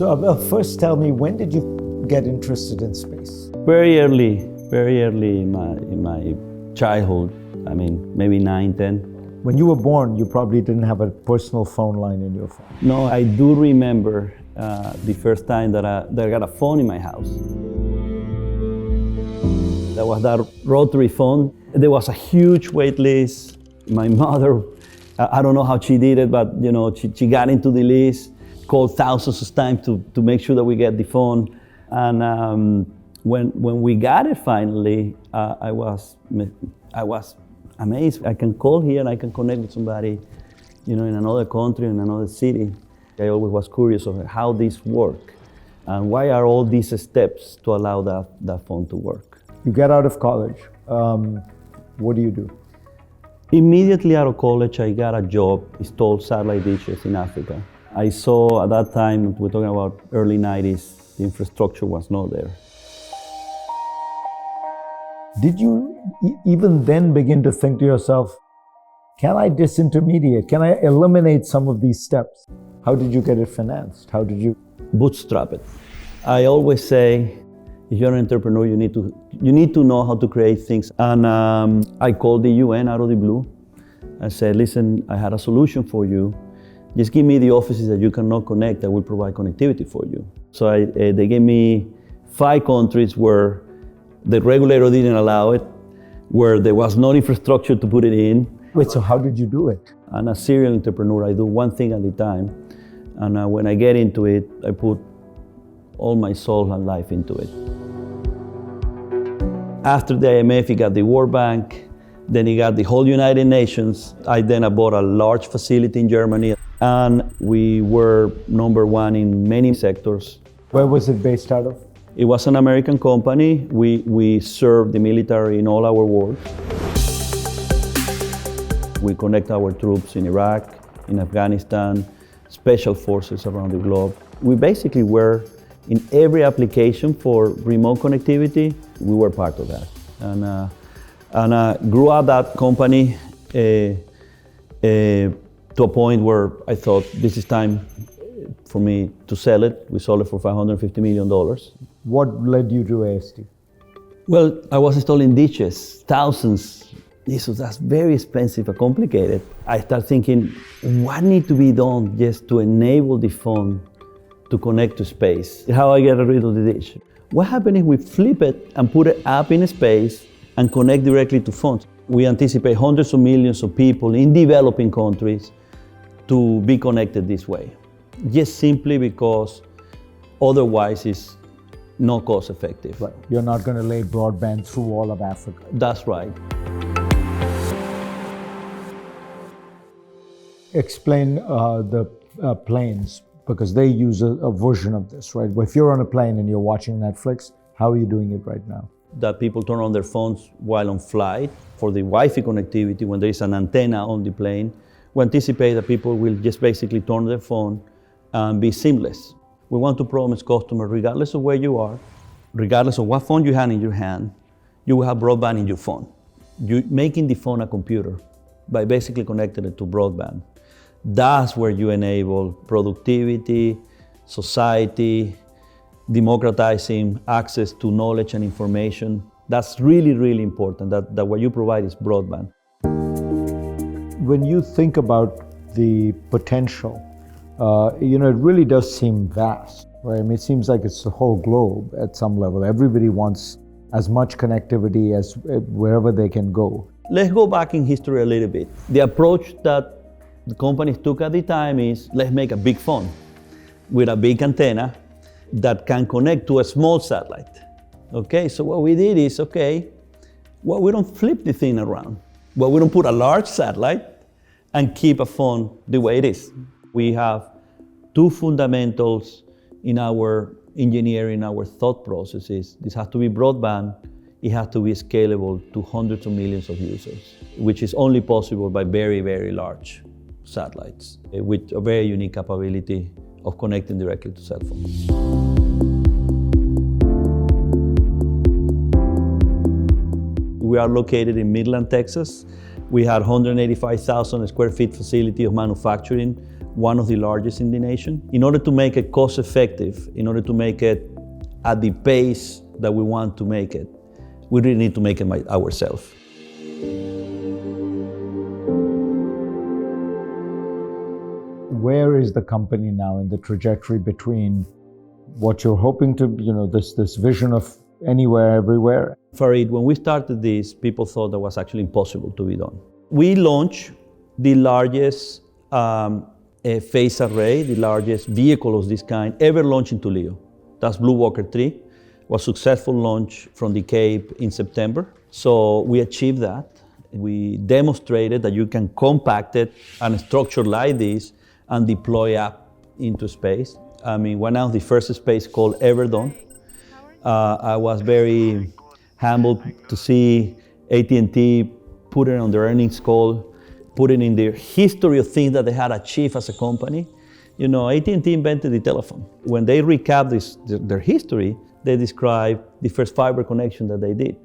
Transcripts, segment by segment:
So Abel, first tell me, when did you get interested in space? Very early in my childhood. I mean, maybe 9, 10. When you were born, you probably didn't have a personal phone line in your phone. No, I do remember the first time that I got a phone in my house. That was that rotary phone. There was a huge wait list. My mother, I don't know how she did it, but you know, she got into the list, called thousands of times to make sure that we get the phone. And when we got it finally, I was amazed. I can call here and I can connect with somebody, you know, in another country, in another city. I always was curious of how this work and why are all these steps to allow that phone to work. You get out of college. What do you do? Immediately out of college, I got a job, installed satellite dishes in Africa. I saw at that time, we're talking about early 90s, the infrastructure was not there. Did you even then begin to think to yourself, can I disintermediate? Can I eliminate some of these steps? How did you get it financed? How did you? Bootstrap it. I always say, if you're an entrepreneur, you need to know how to create things. And I called the UN out of the blue. I said, listen, I had a solution for you. Just give me the offices that you cannot connect. I will provide connectivity for you. So they gave me 5 countries where the regulator didn't allow it, where there was no infrastructure to put it in. Wait, so how did you do it? I'm a serial entrepreneur. I do one thing at a time. And when I get into it, I put all my soul and life into it. After the IMF, he got the World Bank, then he got the whole United Nations. I bought a large facility in Germany, and we were number 1 in many sectors. Where was it based out of? It was an American company. We served the military in all our wars. We connect our troops in Iraq, in Afghanistan, special forces around the globe. We basically were in every application for remote connectivity. We were part of that. And grew up that company to a point where I thought this is time for me to sell it. We sold it for $550 million. What led you to AST? Well, I was installing dishes, thousands. That's very expensive and complicated. I started thinking, what needs to be done just to enable the phone to connect to space? How I get rid of the dish? What happens if we flip it and put it up in space and connect directly to phones? We anticipate hundreds of millions of people in developing countries to be connected this way, just simply because otherwise it's not cost effective. Right. You're not going to lay broadband through all of Africa. That's right. Explain the planes, because they use a version of this, right? If you're on a plane and you're watching Netflix, how are you doing it right now? That people turn on their phones while on flight for the Wi-Fi connectivity when there is an antenna on the plane. We anticipate that people will just basically turn their phone and be seamless. We want to promise customers, regardless of where you are, regardless of what phone you have in your hand, you will have broadband in your phone. You're making the phone a computer by basically connecting it to broadband. That's where you enable productivity, society, democratizing access to knowledge and information. That's really, really important, that what you provide is broadband. When you think about the potential, it really does seem vast, right? I mean, it seems like it's the whole globe at some level. Everybody wants as much connectivity as wherever they can go. Let's go back in history a little bit. The approach that the companies took at the time is, let's make a big phone with a big antenna that can connect to a small satellite. Okay, so what we did is, we don't flip the thing around. We don't put a large satellite and keep a phone the way it is. We have 2 fundamentals in our engineering, our thought processes. This has to be broadband. It has to be scalable to hundreds of millions of users, which is only possible by very, very large satellites with a very unique capability of connecting directly to cell phones. We are located in Midland, Texas. We had 185,000 square feet facility of manufacturing. one of the largest in the nation. In order to make it cost effective, in order to make it at the pace that we want to make it, we really need to make it ourselves. Where is the company now in the trajectory between what you're hoping to, this vision of anywhere, everywhere? Fareed, when we started this, people thought that was actually impossible to be done. We launched the largest phase array, the largest vehicle of this kind ever launched into LEO. That's Blue Walker 3. Was successful launch from the Cape in September. So we achieved that. We demonstrated that you can compact it and structure like this and deploy up into space. I mean, we announced the first space call ever done. I was very humbled to see AT&T put it on their earnings call, put it in their history of things that they had achieved as a company. AT&T invented the telephone. When they recap their history, they describe the first fiber connection that they did,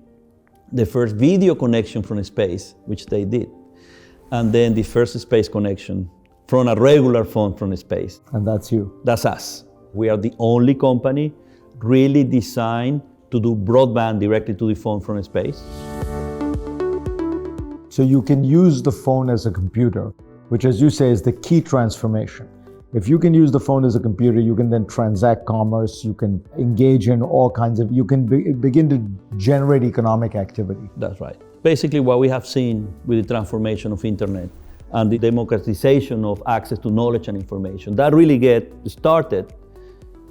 the first video connection from space, which they did, and then the first space connection from a regular phone from space. And that's you. That's us. We are the only company really designed to do broadband directly to the phone from space. So you can use the phone as a computer, which, as you say, is the key transformation. If you can use the phone as a computer, you can then transact commerce, you can engage in all kinds of, you can begin to generate economic activity. That's right. Basically what we have seen with the transformation of internet and the democratization of access to knowledge and information, that really get started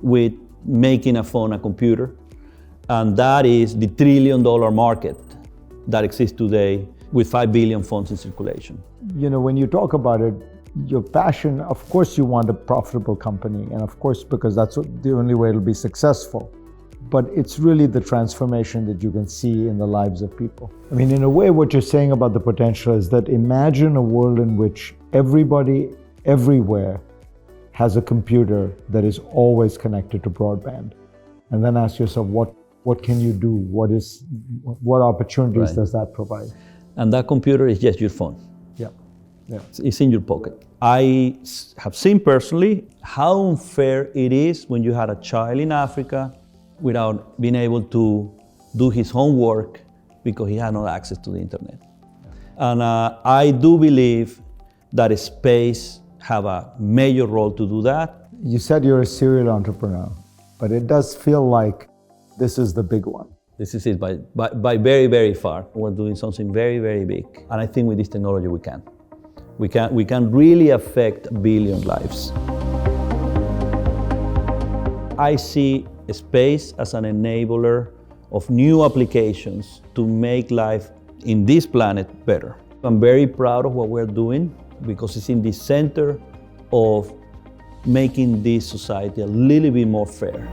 with making a phone a computer. And that is the $1 trillion market that exists today with 5 billion phones in circulation. When you talk about it, your passion, of course you want a profitable company, and of course because that's the only way it'll be successful. But it's really the transformation that you can see in the lives of people. I mean, in a way, what you're saying about the potential is that imagine a world in which everybody, everywhere, has a computer that is always connected to broadband. And then ask yourself, what can you do? What opportunities does that provide? And that computer is just your phone. Yeah. It's in your pocket. I have seen personally how unfair it is when you had a child in Africa without being able to do his homework because he had no access to the internet. And I do believe that space have a major role to do that. You said you're a serial entrepreneur, but it does feel like this is the big one. This is it by very, very far. We're doing something very, very big. And I think with this technology we can. We can really affect 1 billion lives. I see space as an enabler of new applications to make life in this planet better. I'm very proud of what we're doing because it's in the center of making this society a little bit more fair.